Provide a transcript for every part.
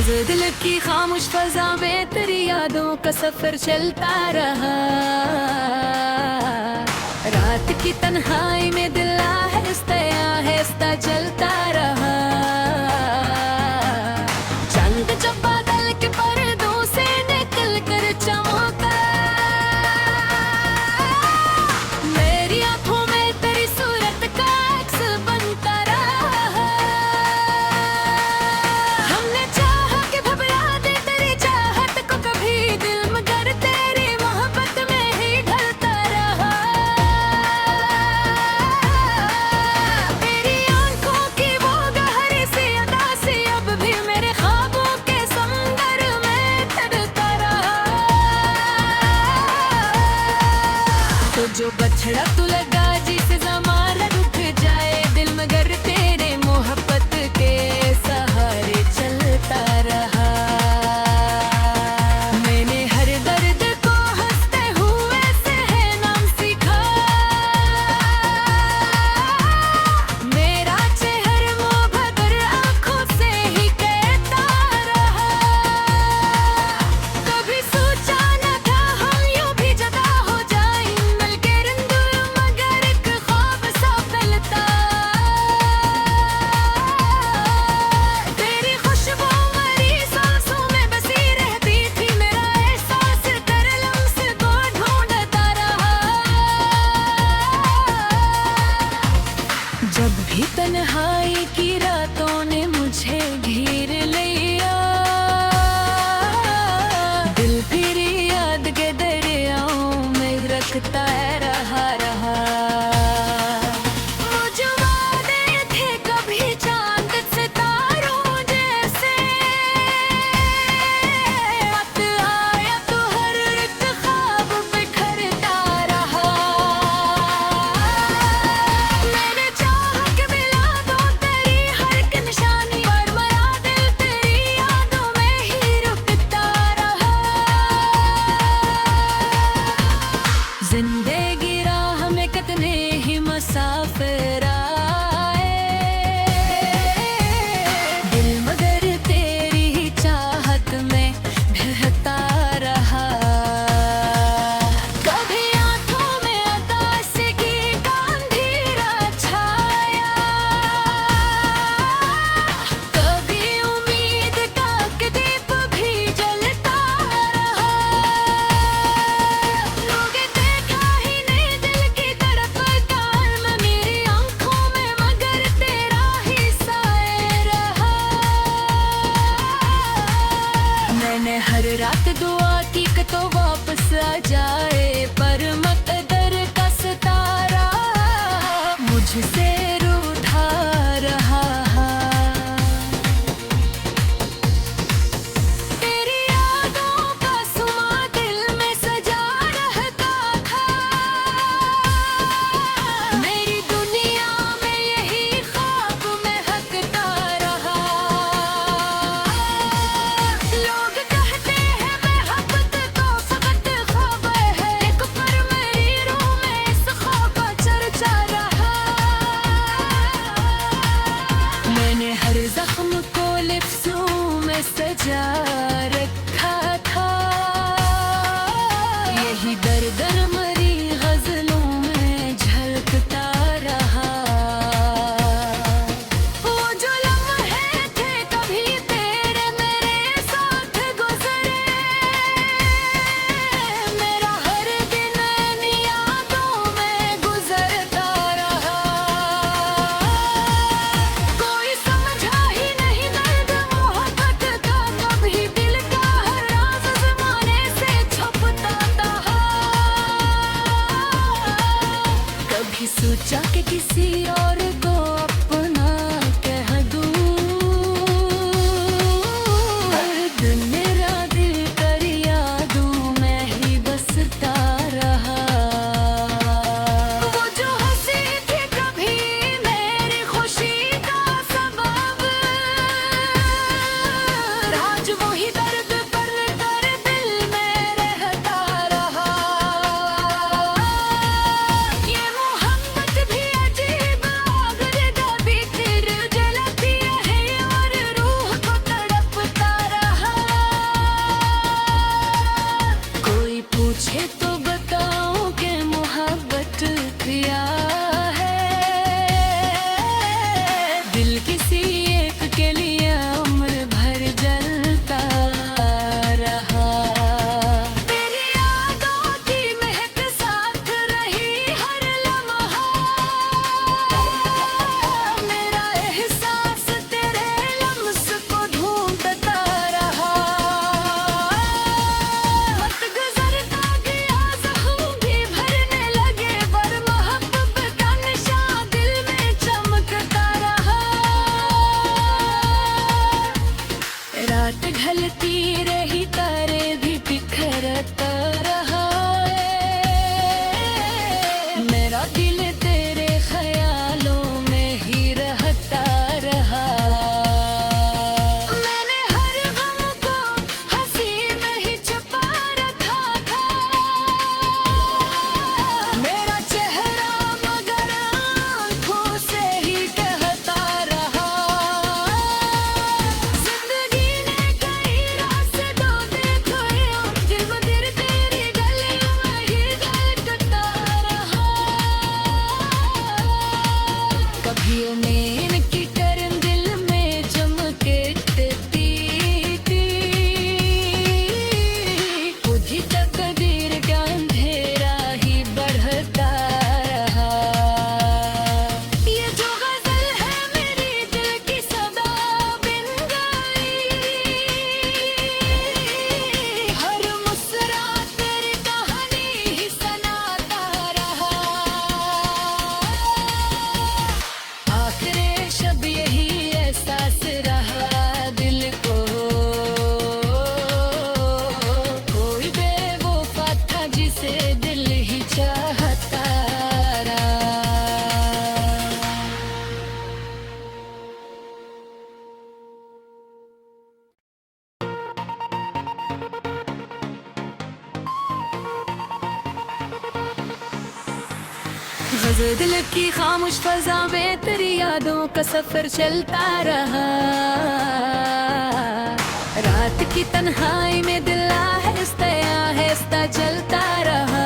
दिल की खामोश फजा में तेरी यादों का सफर चलता रहा। रात की तन्हाई में दिल आहिस्ता चलता रहा। चंद जब बादल के पर्दों से निकल कर चमका, मेरी आंखों में तेरी सूरत का अक्स बनता रहा। हमने चाहा कि घबरा दे तेरी चाहत को कभी दिल, मगर तेरी मोहब्बत में ही ढलता रहा। तेरी आंखों की वो गहरी सी अदा सी अब भी मेरे ख्वाबों के समंदर में तड़ता रहा। तो जो बछड़ा तू लगा जिसे ज़माना रुक जाए दिल, मगर तेरे मोहब्बत के सहारे चलता रहा। मैंने हर दर्द को हंसते हुए सहना सीखा। मेरा चेहरा भर आंखों से ही कहता रहा। कभी सोचा न था हम यूं भी जुदा हो जाएं, मिलके रंगूं मगर एक ख्वाब सा फैलता। तेरी खुशबू मेरी सांसों में बसी रहती थी, मेरा एहसास कर लम्स को ढूंढता रहा। जब भी तन्हाई की रातों ने मुझे घेर लिया, दिल फिर याद के दरियाओं में रखता रहा। मुझे वादे थे कभी चांद सितारों जैसे, वक्त आया तो हर एक ख्वाब बिखरता रहा। मैंने चाहा कि मिला दो तेरी हर एक निशानी, पर मेरा दिल तेरी यादों में ही रुकता रहा। जिंदगी राह में कितने ही मुसाफिर आए, दिल मगर तेरी ही चाहत में बहता रहा। कभी आंखों में उदासी की अंधेरा छाया, कभी उम्मीद का दीप भी जलता रहा। लोग देखा ही नहीं दिल की तड़प का आलम मेरी आंखों में, मगर तेरा ही साए रहा। मैंने हर रात दुआ की कि तो वापस आ जाए, पर मकदर का सितारा मुझसे रूठा रहा। तेरी यादों का सुमा दिल में सजा रहता था, मेरी दुनिया में यही ख्वाब महकता रहा। लोग कहते हैं मोहब्बत तो फकत ख्वाब है एक, पर मेरी रूह में इस ख्वाब का चर्चा रहा। मैंने हर जख्म को लिप्सों में सजा रखा था, यही दर्द मरी गजलों में झलकता रहा। वो जो लम्हे थे कभी तेरे मेरे साथ गुजरे, मेरा हर दिन इन यादों में गुजरता रहा। कोई समझा ही नहीं दर्द मोहब्बत का, कभी दिल का हर राज ज़माने से छुपता था। कभी सोचा कि किसी और को अपना कह दूं, हर दिन मेरा दिल कर यादों में ही बसता रहा। वो जो हंसी थी कभी मेरी खुशी का सबब, आज वही दर्द पर कर दिल में रहता रहा। ये मोहब्बत भी अजीब दिल की खामोश फजा में तेरी यादों का सफर चलता रहा। रात की तन्हाई में दिल आहिस्ता चलता रहा।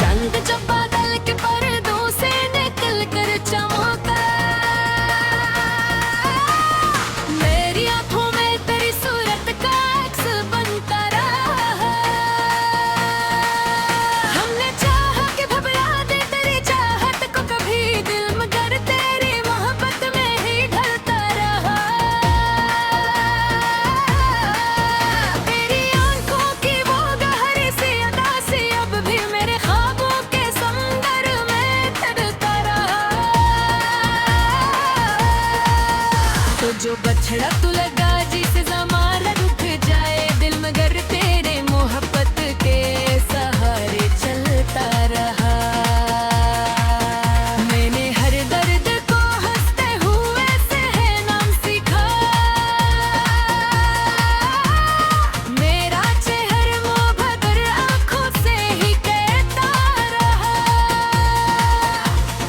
चंद जब बादल के पर्दों से निकल कर चमका, मेरी आंखों में तेरी सूरत का अक्स बनता रहा। हमने चाहा कि घबरा दे तेरी चाहत को कभी दिल, मगर तेरी मोहब्बत में ही ढलता रहा। तेरी आंखों की वो गहरी सी अदा सी अब भी मेरे ख्वाबों के समंदर में तड़ता रहा। तो जो बछड़ा तू लगा जिसे ज़माना रुक जाए दिल, मगर तेरे मोहब्बत के सहारे चलता रहा। मैंने हर दर्द को हंसते हुए सहना सीखा। मेरा चेहरा मुबद्दर आंखों से ही कहता रहा।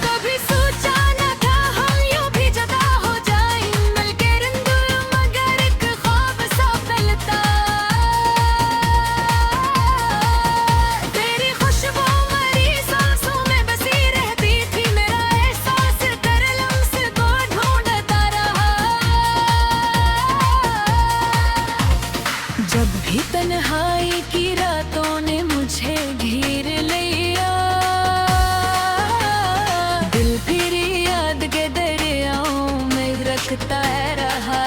कभी सोचा न था हम यूं भी जुदा हो जाएं, मिलके रंगूं मगर एक ख्वाब सा फैलता। तेरी खुशबू मेरी सांसों में बसी रहती थी, मेरा एहसास कर लम्स को ढूंढता रहा। जब भी तन्हाई की रातों ने मुझे घेर लिया, दिल फिर याद के दरियाओं में रखता रहा।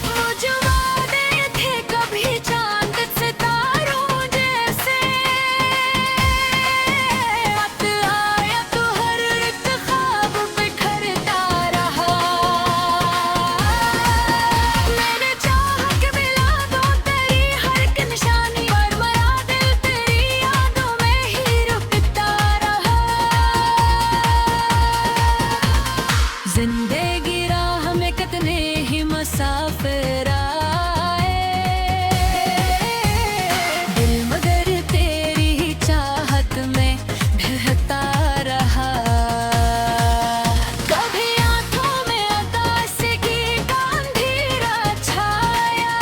वो जो वादे थे कभी चांद सितारों जैसे, वक्त आया तो हर एक ख्वाब बिखरता रहा। मैंने चाहा कि मिला दूं तेरी हर एक निशानी, पर मेरा दिल तेरी यादों में ही रुकता रहा। जिंदगी राह में कितने ही मुसाफिर आए, दिल मगर तेरी ही चाहत में बहता रहा। कभी आंखों में आकाश की का अंधेरा छाया,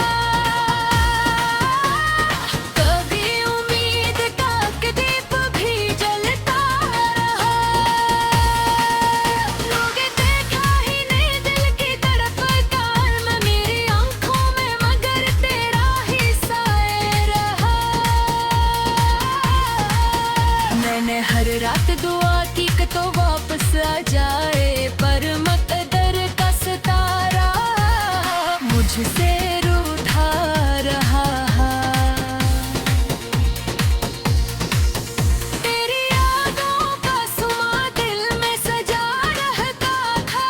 कभी उम्मीद का कि दीप भी जलता रहा। लोग देखा ही नहीं दिल की तड़प का आलम मेरी आंखों में, मगर तेरा ही साए रहा। मैंने हर रात दुआ की कि तो वापस आ जाए, पर मकदर का सितारा मुझसे रूठा रहा। तेरी यादों का सुमा दिल में सजा रहता था,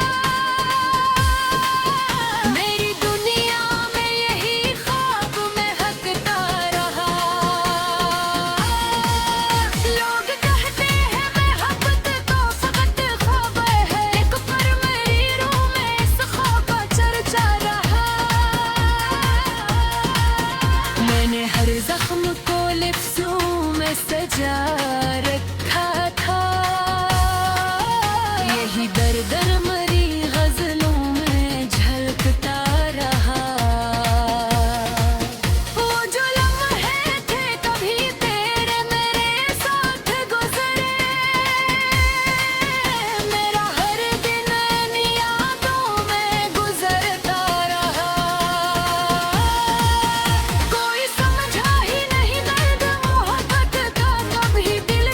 मेरी दुनिया में यही ख्वाब महकता रहा। लोग कहते हैं मोहब्बत तो फकत ख्वाब है, एक पर मेरी रूह में इस ख्वाब का चर्चा रहा। मैंने हर जख्म को लिफ्ज़ों में सजा रखा था, यही दर्द मरी गज़लों में झलकता रहा। वो जो लम्हे थे कभी तेरे मेरे साथ गुज़रे, मेरा हर दिन इन यादों में गुज़रता रहा। कोई समझा ही नहीं दर्द मोहब्बत का, कभी दिल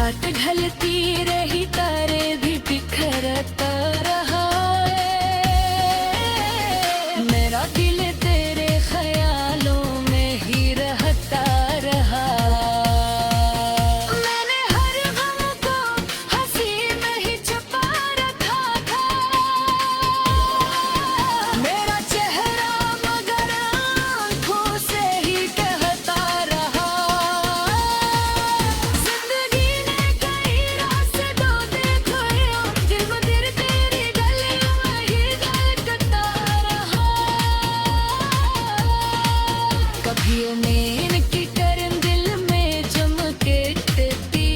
रात ढलती रही तारे भी बिखरता रहा मेरा दिल तेरे ख्यालों में ही रहता रहा मैंने हर गम को हंसी में ही छुपा रखा था मेरा चेहरा मगर आँखों से ही कहता रहा जिंदगी ने कई रास्तों देखो दिल को दिल तेरी गलियों में ही धड़कता रहा कभी उम्मीद की करन दिल में चमके थी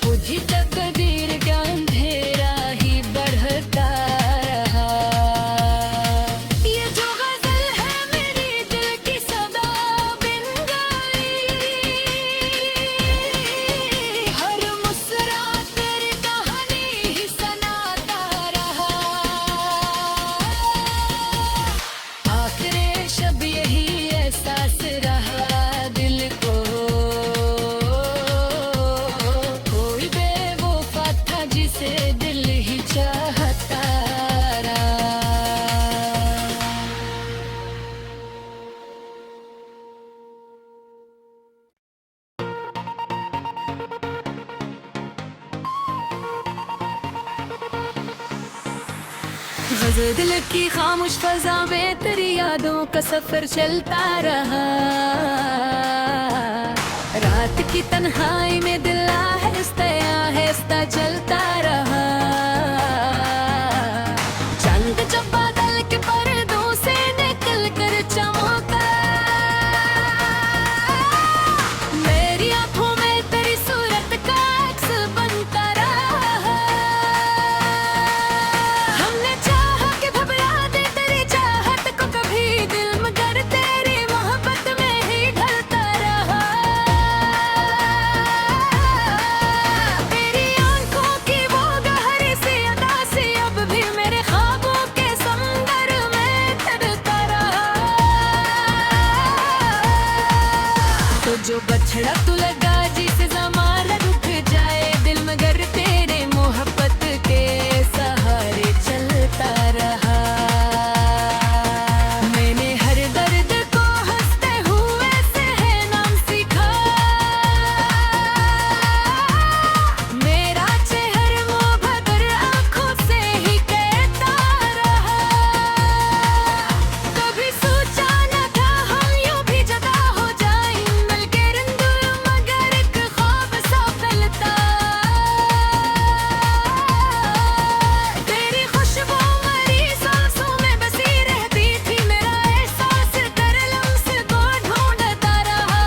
मुझे तकदीर का अंधेरा ही बढ़ता रहा ये जो गजल है मेरी दिल की सदा बिन गई हर मुस्कुराहट तेरी कहानी ही सुनाता रहा आखिरी शब यही एहसास रहा दिल को कोई बेवफा था जिसे दिल ही चाहता रहा गज़ल दिल की खामोश फजा में तेरी यादों का सफर चलता रहा रात की तन्हाई में दिल आहिस्ता चलता रहा चंद जब बादल के पर्दों से निकल कर चमका मेरी आंखों में तेरी सूरत का अक्स बनता रहा हमने चाहा कि घबरा दे तेरी चाहत को कभी दिल मगर तेरी मोहब्बत में ही ढलता रहा तेरी आंखों की वो गहरी सी अदा सी अब भी मेरे ख्वाबों के समंदर में तड़ता रहा तो जो बछड़ा तू लगा जिसे ज़माना रुक जाए दिल मगर तेरे मोहब्बत के सहारे चलता रहा मैंने हर दर्द को हंसते हुए सहना सीखा मेरा चेहरा वो भदर आँखों से ही कहता रहा कभी सोचा न था हम यूं भी जुदा हो जाएं मिलके रंगून मगर एक ख्वाब सा फैलता तेरी खुशबू मेरी सांसों में बसी रहती थी मेरा एहसास कर लम्स को ढूंढता रहा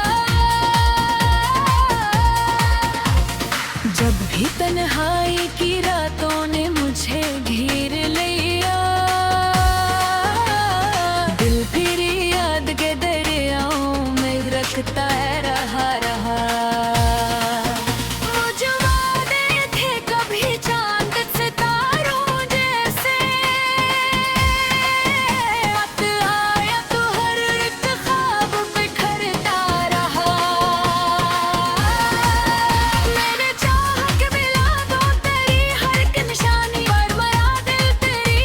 जब भी तन्हाई की रातों ने मुझे घेर लिया दिल फिर याद के दरियाओं में रखता रहा मुझे वादे थे कभी चांद सितारों जैसे वक्त आया तो हर एक ख्वाब बिखरता रहा मैंने चाहा कि मिला दो तेरी हर एक निशानी पर मरा दिल तेरी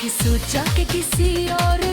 नहीं सोचा कि किसी और